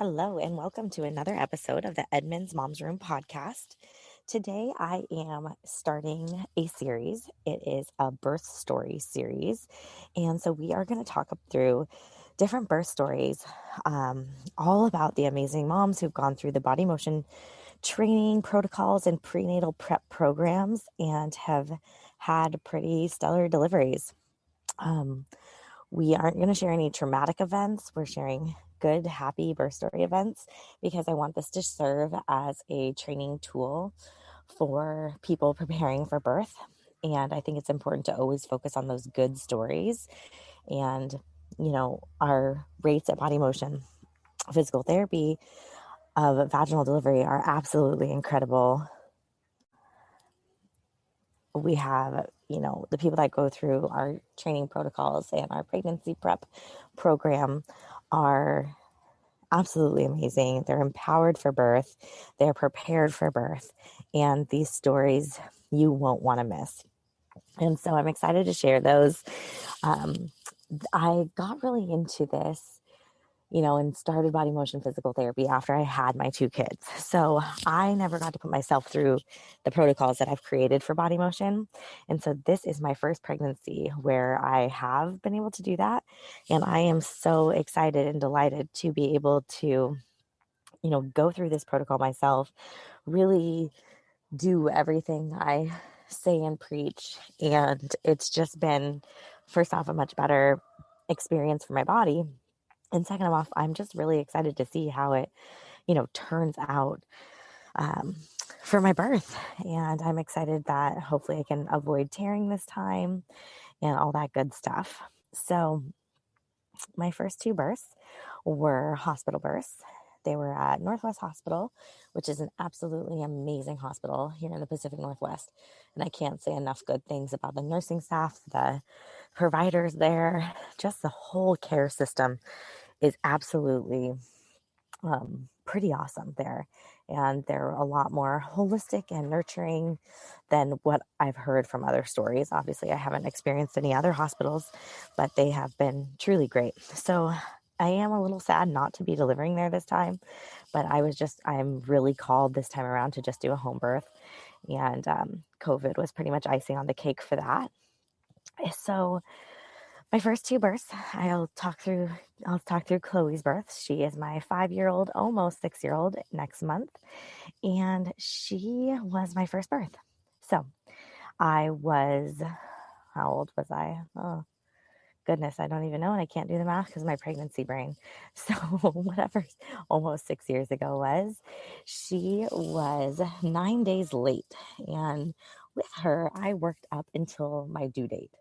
Hello, and welcome to another episode of the Edmonds Moms Room podcast. Today, I am starting a series. It is a birth story series. And so we are going to talk through different birth stories, all about the amazing moms who've gone through the body motion training protocols and prenatal prep programs and have had pretty stellar deliveries. We aren't going to share any traumatic events. We're sharing good, happy birth story events because I want this to serve as a training tool for people preparing for birth. And I think it's important to always focus on those good stories. And, our rates at Body Motion Physical Therapy of vaginal delivery are absolutely incredible. We have, the people that go through our training protocols and our pregnancy prep program are absolutely amazing. They're empowered for birth. They're prepared for birth. And these stories you won't want to miss. And so I'm excited to share those. I got really into this, and started body motion physical therapy after I had my two kids. So I never got to put myself through the protocols that I've created for body motion. And so this is my first pregnancy where I have been able to do that. And I am so excited and delighted to be able to, go through this protocol myself, really do everything I say and preach. And it's just been, first off, a much better experience for my body. And second of all, I'm just really excited to see how it, turns out for my birth. And I'm excited that hopefully I can avoid tearing this time and all that good stuff. So my first two births were hospital births. They were at Northwest Hospital, which is an absolutely amazing hospital here in the Pacific Northwest. And I can't say enough good things about the nursing staff, the providers there, just the whole care system is absolutely pretty awesome there. And they're a lot more holistic and nurturing than what I've heard from other stories. Obviously, I haven't experienced any other hospitals, but they have been truly great. So I am a little sad not to be delivering there this time, but I'm really called this time around to just do a home birth. And COVID was pretty much icing on the cake for that. So my first two births, I'll talk through Chloe's birth. She is my 5-year-old, almost 6-year-old next month. And she was my first birth. So how old was I? Oh, goodness, I don't even know. And I can't do the math because my pregnancy brain. So whatever almost 6 years ago was, she was 9 days late. And with her, I worked up until my due date.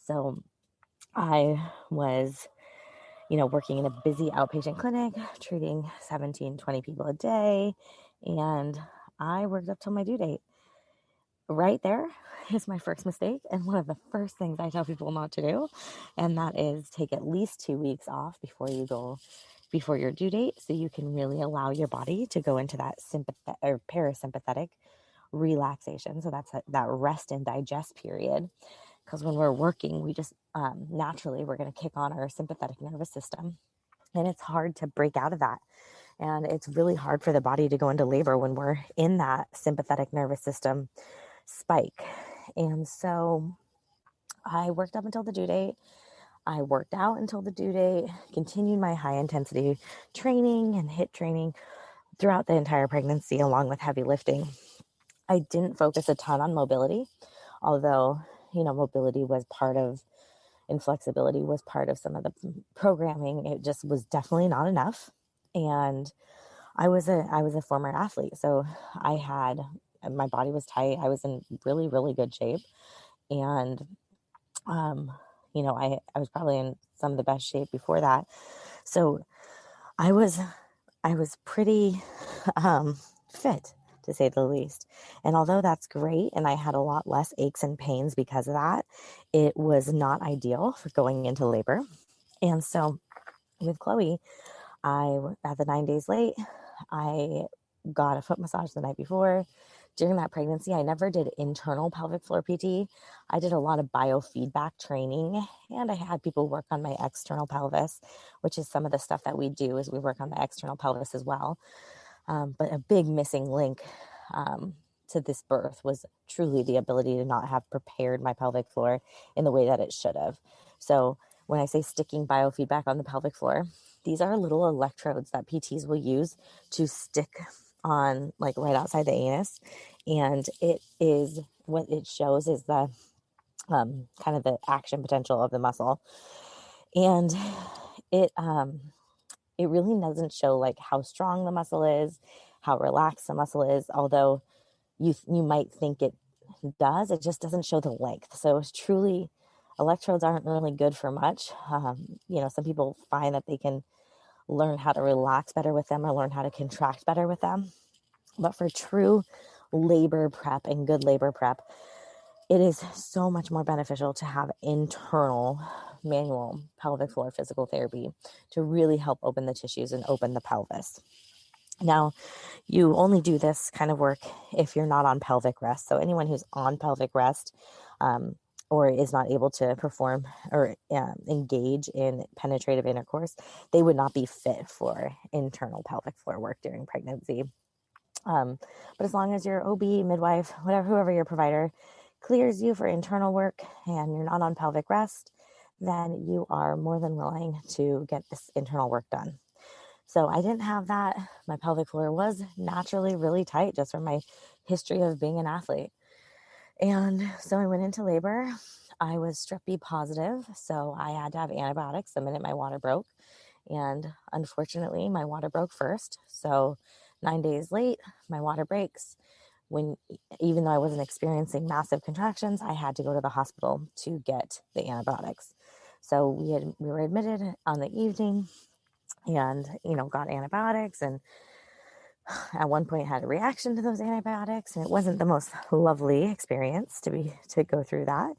So I was, working in a busy outpatient clinic, treating 17, 20 people a day. And I worked up till my due date. Right there is my first mistake. And one of the first things I tell people not to do. And that is take at least 2 weeks off before your due date. So you can really allow your body to go into that parasympathetic relaxation. So that's that rest and digest period. Because when we're working, we just naturally, we're going to kick on our sympathetic nervous system. And it's hard to break out of that. And it's really hard for the body to go into labor when we're in that sympathetic nervous system spike. And so I worked up until the due date. I worked out until the due date, continued my high intensity training and HIIT training throughout the entire pregnancy, along with heavy lifting. I didn't focus a ton on mobility, although mobility was part of, and flexibility was part of some of the programming. It just was definitely not enough. And I was a former athlete. So my body was tight. I was in really, really good shape. And, I was probably in some of the best shape before that. So I was pretty, fit, to say the least. And although that's great, and I had a lot less aches and pains because of that, it was not ideal for going into labor. And so with Chloe, at the 9 days late, I got a foot massage the night before during that pregnancy, I never did internal pelvic floor PT. I did a lot of biofeedback training, and I had people work on my external pelvis, which is some of the stuff that we do is we work on the external pelvis as well. But a big missing link to this birth was truly the ability to not have prepared my pelvic floor in the way that it should have. So when I say sticking biofeedback on the pelvic floor, these are little electrodes that PTs will use to stick on like right outside the anus. And it is what it shows is the kind of the action potential of the muscle. And it really doesn't show like how strong the muscle is, how relaxed the muscle is, although you might think it does. It just doesn't show the length. So it's truly, electrodes aren't really good for much. Some people find that they can learn how to relax better with them or learn how to contract better with them. But for true labor prep and good labor prep, it is so much more beneficial to have internal manual pelvic floor physical therapy to really help open the tissues and open the pelvis. Now, you only do this kind of work if you're not on pelvic rest. So anyone who's on pelvic rest or is not able to perform or engage in penetrative intercourse, they would not be fit for internal pelvic floor work during pregnancy. But as long as your OB, midwife, whoever your provider clears you for internal work and you're not on pelvic rest, then you are more than willing to get this internal work done. So I didn't have that. My pelvic floor was naturally really tight just from my history of being an athlete. And so I went into labor. I was strep B positive, so I had to have antibiotics the minute my water broke. And unfortunately, my water broke first. So 9 days late, my water breaks. Even though I wasn't experiencing massive contractions, I had to go to the hospital to get the antibiotics. So we were admitted on the evening and, got antibiotics, and at one point had a reaction to those antibiotics, and it wasn't the most lovely experience to go through that.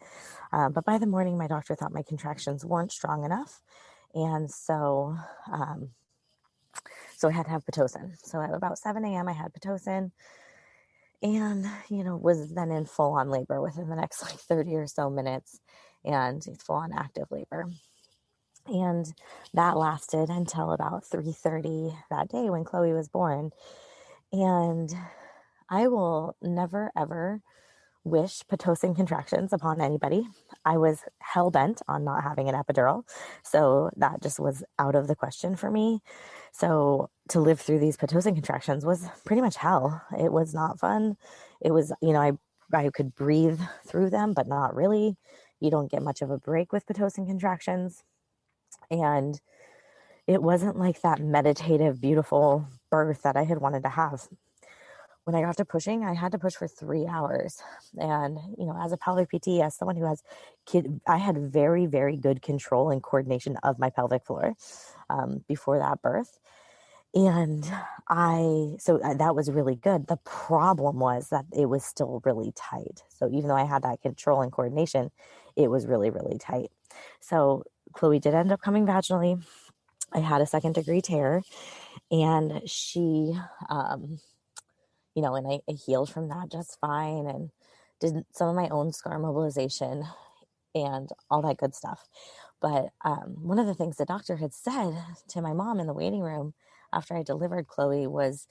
But by the morning, my doctor thought my contractions weren't strong enough. And so I had to have Pitocin. So at about 7 a.m., I had Pitocin and, was then in full on labor within the next 30 or so minutes and full on active labor. And that lasted until about 3:30 that day when Chloe was born. And I will never, ever wish Pitocin contractions upon anybody. I was hell-bent on not having an epidural. So that just was out of the question for me. So to live through these Pitocin contractions was pretty much hell. It was not fun. It was, I could breathe through them, but not really. You don't get much of a break with Pitocin contractions. And it wasn't like that meditative, beautiful birth that I had wanted to have. When I got to pushing, I had to push for 3 hours. And, as a pelvic PT, as someone who has I had very, very good control and coordination of my pelvic floor before that birth. And so that was really good. The problem was that it was still really tight. So even though I had that control and coordination, it was really, really tight. So Chloe did end up coming vaginally. I had a 2nd-degree tear, and she, and I healed from that just fine and did some of my own scar mobilization and all that good stuff. But one of the things the doctor had said to my mom in the waiting room after I delivered Chloe was,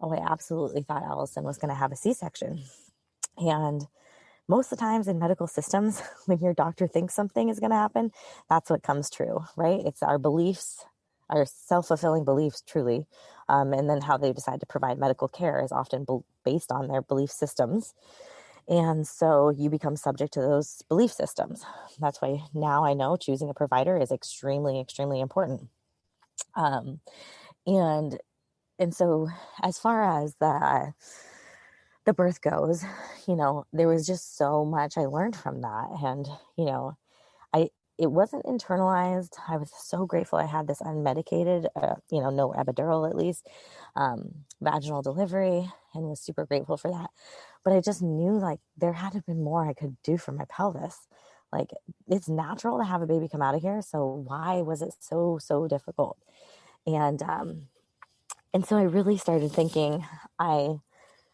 I absolutely thought Allison was going to have a C-section. And most of the times in medical systems, when your doctor thinks something is going to happen, that's what comes true, right? It's our beliefs, our self-fulfilling beliefs, truly. And then how they decide to provide medical care is often based on their belief systems. And so you become subject to those belief systems. That's why now I know choosing a provider is extremely, extremely important. And so as far as the birth goes, there was just so much I learned from that. And, it wasn't internalized. I was so grateful I had this unmedicated, no epidural at least, vaginal delivery, and was super grateful for that. But I just knew like there had to have been more I could do for my pelvis. Like it's natural to have a baby come out of here. So why was it so, so difficult? And so I really started thinking, I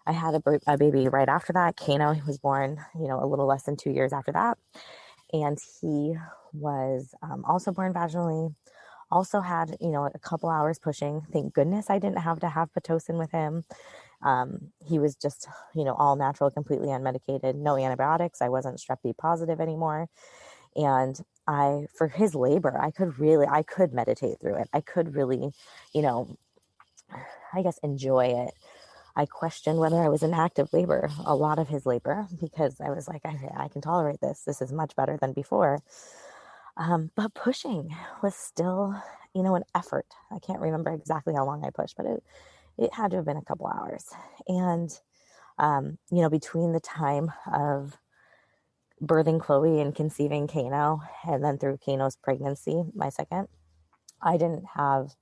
I had a baby right after that. Kaneo, he was born, a little less than 2 years after that. And he was also born vaginally, also had, a couple hours pushing. Thank goodness I didn't have to have Pitocin with him. He was just, all natural, completely unmedicated, no antibiotics. I wasn't strep B positive anymore. And for his labor, I could meditate through it. I could really, I guess, enjoy it. I questioned whether I was in active labor, a lot of his labor, because I was like, I can tolerate this. This is much better than before. But pushing was still, an effort. I can't remember exactly how long I pushed, but it had to have been a couple hours. And, between the time of birthing Chloe and conceiving Kaneo, and then through Kaneo's pregnancy, my second, I didn't have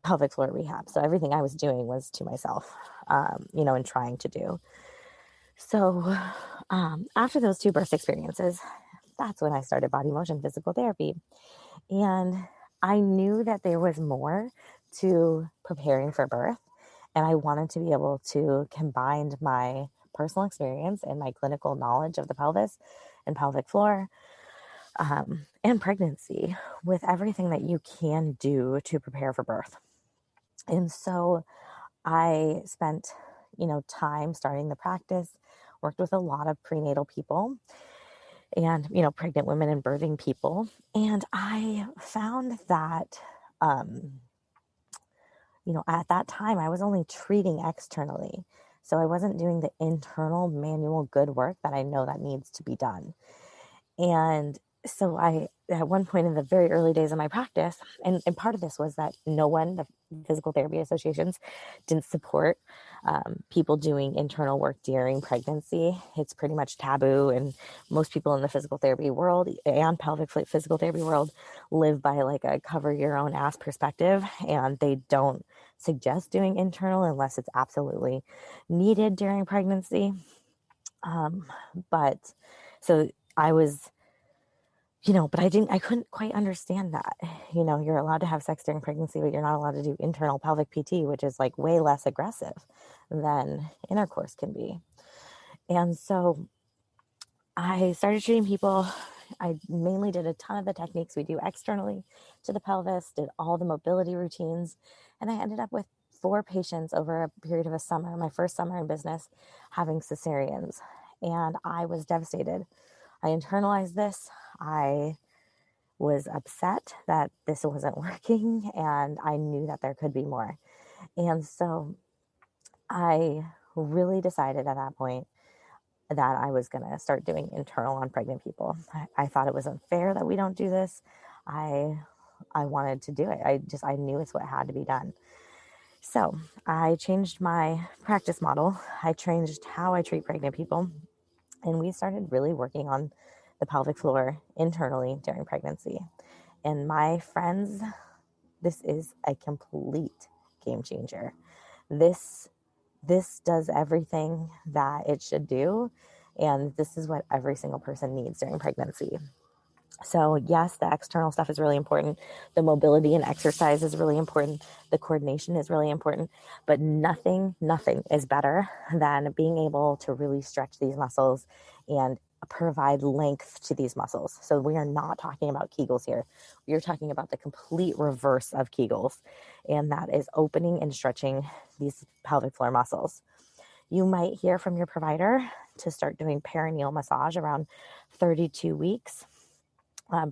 pelvic floor rehab. So everything I was doing was to myself, and trying to do. So after those 2 birth experiences, that's when I started body motion physical therapy. And I knew that there was more to preparing for birth. And I wanted to be able to combine my personal experience and my clinical knowledge of the pelvis and pelvic floor and pregnancy with everything that you can do to prepare for birth. And so I spent, time starting the practice, worked with a lot of prenatal people and, pregnant women and birthing people. And I found that, at that time, I was only treating externally. So I wasn't doing the internal manual good work that I know that needs to be done. And so at one point in the very early days of my practice, and part of this was that the physical therapy associations didn't support people doing internal work during pregnancy. It's pretty much taboo. And most people in the physical therapy world and pelvic physical therapy world live by like a cover your own ass perspective. And they don't suggest doing internal unless it's absolutely needed during pregnancy. But so I was, but I couldn't quite understand that. You're allowed to have sex during pregnancy, but you're not allowed to do internal pelvic PT, which is like way less aggressive than intercourse can be. And so I started treating people. I mainly did a ton of the techniques we do externally to the pelvis, did all the mobility routines, and I ended up with 4 patients over a period of a summer, my first summer in business, having cesareans. And I was devastated. I internalized this. I was upset that this wasn't working, and I knew that there could be more. And so I really decided at that point that I was going to start doing internal on pregnant people. I thought it was unfair that we don't do this. I wanted to do it. I knew it's what had to be done. So I changed my practice model. I changed how I treat pregnant people. And we started really working on the pelvic floor internally during pregnancy. And my friends, this is a complete game changer. This does everything that it should do. And this is what every single person needs during pregnancy. So yes, the external stuff is really important. The mobility and exercise is really important. The coordination is really important, but nothing is better than being able to really stretch these muscles and provide length to these muscles. So we are not talking about Kegels here. We are talking about the complete reverse of Kegels, and that is opening and stretching these pelvic floor muscles. You might hear from your provider to start doing perineal massage around 32 weeks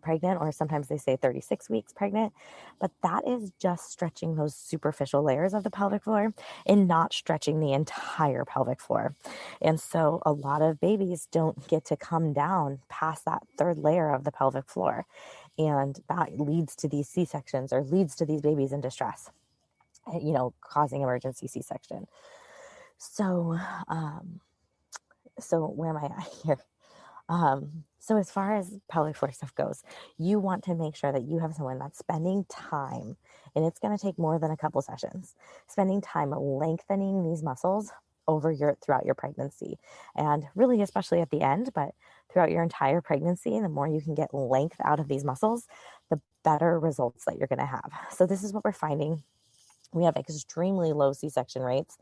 pregnant, or sometimes they say 36 weeks pregnant, but that is just stretching those superficial layers of the pelvic floor and not stretching the entire pelvic floor. And so a lot of babies don't get to come down past that 3rd layer of the pelvic floor. And that leads to these C-sections, or leads to these babies in distress, causing emergency C-section. So, where am I at here? So as far as pelvic floor stuff goes, you want to make sure that you have someone that's spending time, and it's going to take more than a couple sessions, spending time lengthening these muscles throughout your pregnancy, and really especially at the end, but throughout your entire pregnancy. The more you can get length out of these muscles, the better results that you're going to have. So this is what we're finding. We have extremely low C-section rates.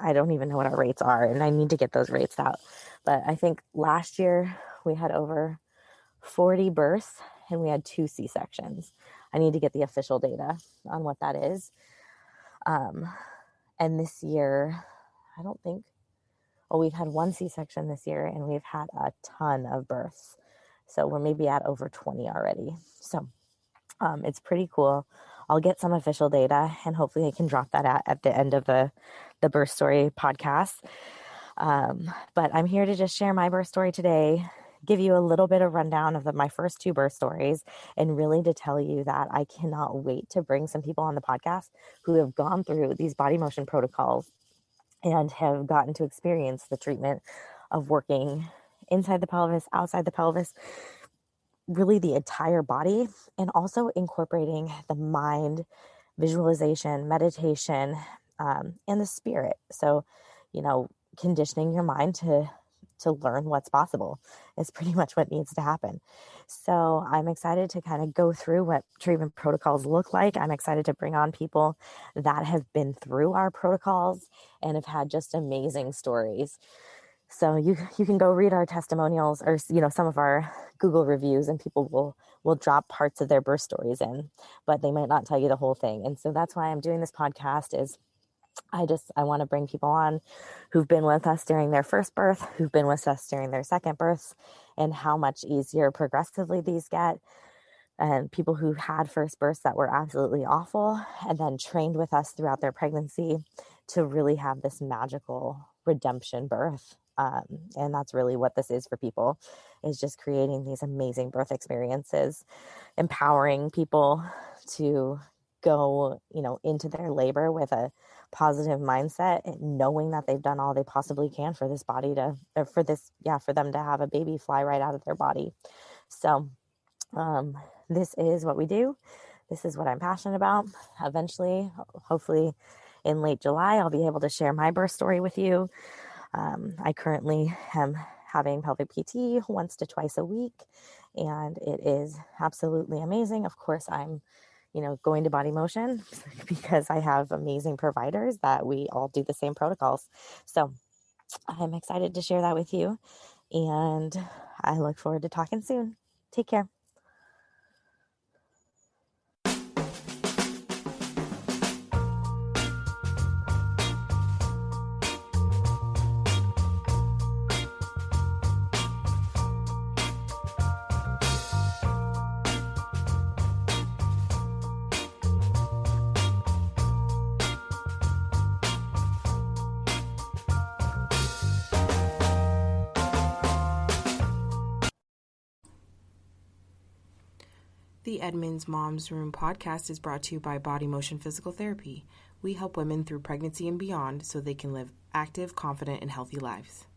I don't even know what our rates are, and I need to get those rates out. But I think last year we had over 40 births and we had 2 C-sections. I need to get the official data on what that is. And this year, I don't think, we've had 1 C-section this year and we've had a ton of births. So we're maybe at over 20 already. So it's pretty cool. I'll get some official data and hopefully I can drop that at the end of the birth story podcast. But I'm here to just share my birth story today, give you a little bit of rundown of my first 2 birth stories, and really to tell you that I cannot wait to bring some people on the podcast who have gone through these body motion protocols and have gotten to experience the treatment of working inside the pelvis, outside the pelvis, really the entire body, and also incorporating the mind, visualization, meditation, and the spirit. So, conditioning your mind to learn what's possible is pretty much what needs to happen. So I'm excited to kind of go through what treatment protocols look like. I'm excited to bring on people that have been through our protocols and have had just amazing stories. So you can go read our testimonials or, some of our Google reviews, and people will drop parts of their birth stories in, but they might not tell you the whole thing. And so that's why I'm doing this podcast is I want to bring people on who've been with us during their first birth, who've been with us during their second births, and how much easier progressively these get. And people who had first births that were absolutely awful and then trained with us throughout their pregnancy to really have this magical redemption birth. And that's really what this is for people, is just creating these amazing birth experiences, empowering people to go, into their labor with a positive mindset and knowing that they've done all they possibly can for this body for them to have a baby fly right out of their body. So, this is what we do. This is what I'm passionate about. Eventually, hopefully in late July, I'll be able to share my birth story with you. I currently am having pelvic PT once to twice a week, and it is absolutely amazing. Of course, I'm going to Body Motion because I have amazing providers that we all do the same protocols. So I'm excited to share that with you, and I look forward to talking soon. Take care. The Edmonds Moms Room podcast is brought to you by Body Motion Physical Therapy. We help women through pregnancy and beyond so they can live active, confident, and healthy lives.